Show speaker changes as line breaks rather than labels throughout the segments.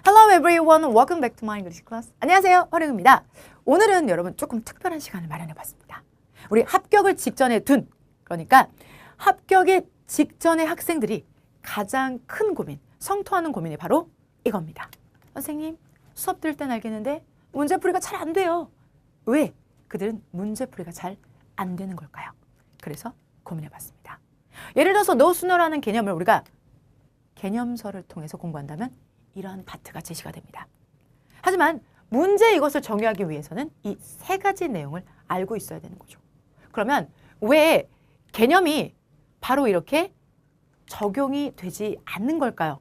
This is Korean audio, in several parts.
Hello everyone, welcome back to my English class. 안녕하세요, 화룡입니다. 오늘은 여러분 조금 특별한 시간을 마련해봤습니다. 우리 합격을 직전에 둔, 그러니까 합격의 직전에 학생들이 가장 큰 고민, 성토하는 고민이 바로 이겁니다. 선생님, 수업 들을 땐 알겠는데 문제풀이가 잘 안 돼요. 왜? 그들은 문제풀이가 잘 안 되는 걸까요? 그래서 고민해봤습니다. 예를 들어서 노스너라는 개념을 우리가 개념서를 통해서 공부한다면 이러한 파트가 제시가 됩니다. 하지만 문제 이것을 정의하기 위해서는 이 세 가지 내용을 알고 있어야 되는 거죠. 그러면 왜 개념이 바로 이렇게 적용이 되지 않는 걸까요?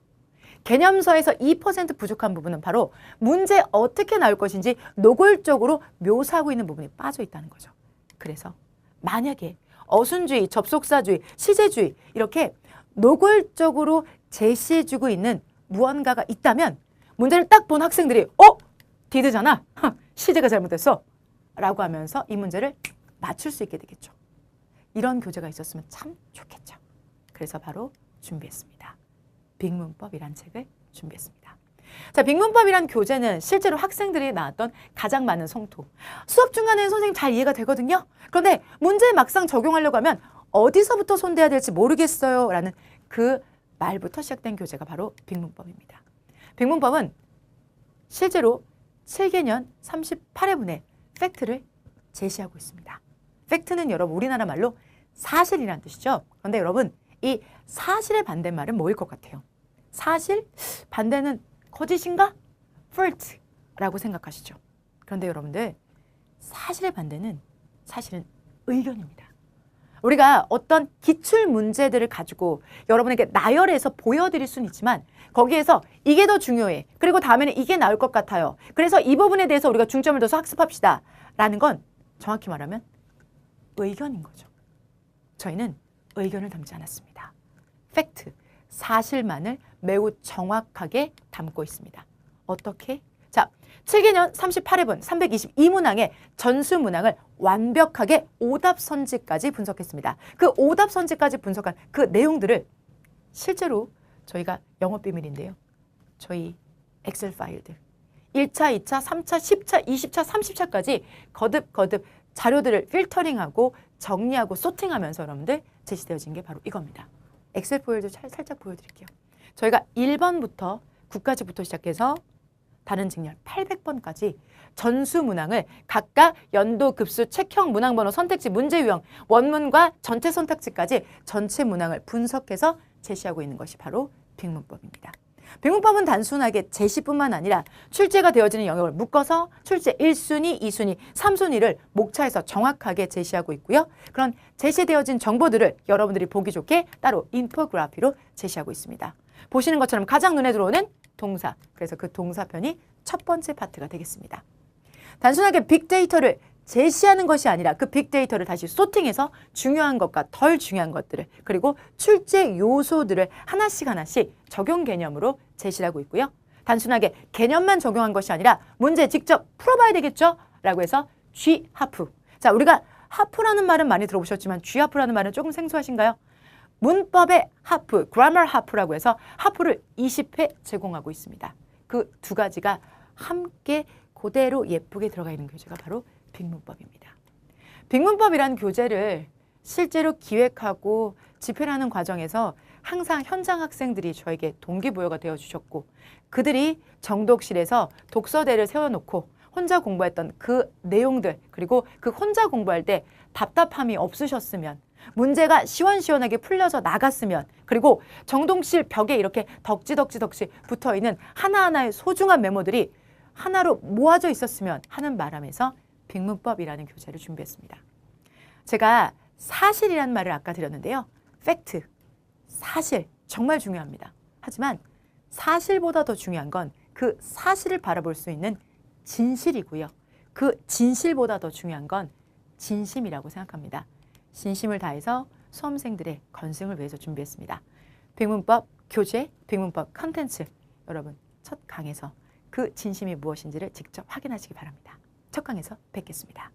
개념서에서 2% 부족한 부분은 바로 문제 어떻게 나올 것인지 노골적으로 묘사하고 있는 부분이 빠져 있다는 거죠. 그래서 만약에 어순주의, 접속사주의, 시제주의 이렇게 노골적으로 제시해주고 있는 무언가가 있다면 문제를 딱 본 학생들이 디드잖아. 시제가 잘못됐어. 라고 하면서 이 문제를 맞출 수 있게 되겠죠. 이런 교재가 있었으면 참 좋겠죠. 그래서 바로 준비했습니다. 빅문법이란 책을 준비했습니다. 자, 빅문법이란 교재는 실제로 학생들이 나왔던 가장 많은 성토. 수업 중간에는 선생님 잘 이해가 되거든요. 그런데 문제에 막상 적용하려고 하면 어디서부터 손대야 될지 모르겠어요. 라는 그 말부터 시작된 교재가 바로 빅문법입니다. 빅문법은 실제로 7개년 38회분의 팩트를 제시하고 있습니다. 팩트는 여러분 우리나라 말로 사실이란 뜻이죠. 그런데 여러분 이 사실의 반대말은 뭐일 것 같아요? 사실? 반대는 거짓인가? false라고 생각하시죠. 그런데 여러분들 사실의 반대는 사실은 의견입니다. 우리가 어떤 기출 문제들을 가지고 여러분에게 나열해서 보여드릴 수는 있지만 거기에서 이게 더 중요해. 그리고 다음에는 이게 나올 것 같아요. 그래서 이 부분에 대해서 우리가 중점을 둬서 학습합시다. 라는 건 정확히 말하면 의견인 거죠. 저희는 의견을 담지 않았습니다. 팩트, 사실만을 매우 정확하게 담고 있습니다. 어떻게? 자, 7개년 38회분 322문항의 전수문항을 완벽하게 오답선지까지 분석했습니다. 그 오답선지까지 분석한 그 내용들을 실제로 저희가 영업비밀인데요. 저희 엑셀 파일들 1차, 2차, 3차, 10차, 20차, 30차까지 거듭 자료들을 필터링하고 정리하고 소팅하면서 여러분들 제시되어진 게 바로 이겁니다. 엑셀 파일도 살짝 보여드릴게요. 저희가 1번부터 9까지부터 시작해서 다른 직렬 800번까지 전수 문항을 각각 연도, 급수, 책형, 문항번호, 선택지, 문제 유형, 원문과 전체 선택지까지 전체 문항을 분석해서 제시하고 있는 것이 바로 빅문법입니다. 빅문법은 단순하게 제시뿐만 아니라 출제가 되어지는 영역을 묶어서 출제 1순위, 2순위, 3순위를 목차에서 정확하게 제시하고 있고요. 그런 제시되어진 정보들을 여러분들이 보기 좋게 따로 인포그래피로 제시하고 있습니다. 보시는 것처럼 가장 눈에 들어오는 동사, 그래서 그 동사편이 첫 번째 파트가 되겠습니다. 단순하게 빅데이터를 제시하는 것이 아니라 그 빅데이터를 다시 소팅해서 중요한 것과 덜 중요한 것들을 그리고 출제 요소들을 하나씩 적용 개념으로 제시를 하고 있고요. 단순하게 개념만 적용한 것이 아니라 문제 직접 풀어봐야 되겠죠? 라고 해서 G하프. 자, 우리가 하프라는 말은 많이 들어보셨지만 G하프라는 말은 조금 생소하신가요? 문법의 하프, 그라머 하프라고 해서 하프를 20회 제공하고 있습니다. 그 두 가지가 함께 그대로 예쁘게 들어가 있는 교재가 바로 빅문법입니다. 빅문법이란 교재를 실제로 기획하고 집필하는 과정에서 항상 현장 학생들이 저에게 동기부여가 되어주셨고 그들이 정독실에서 독서대를 세워놓고 혼자 공부했던 그 내용들 그리고 그 혼자 공부할 때 답답함이 없으셨으면 문제가 시원시원하게 풀려져 나갔으면 그리고 정독실 벽에 이렇게 덕지 붙어있는 하나하나의 소중한 메모들이 하나로 모아져 있었으면 하는 바람에서 빅문법이라는 교재를 준비했습니다. 제가 사실이라는 말을 아까 드렸는데요. 팩트, 사실 정말 중요합니다. 하지만 사실보다 더 중요한 건 그 사실을 바라볼 수 있는 진실이고요. 그 진실보다 더 중요한 건 진심이라고 생각합니다. 진심을 다해서 수험생들의 건승을 위해서 준비했습니다. 빅문법 교재, 빅문법 컨텐츠 여러분 첫 강에서 그 진심이 무엇인지를 직접 확인하시기 바랍니다. 첫 강에서 뵙겠습니다.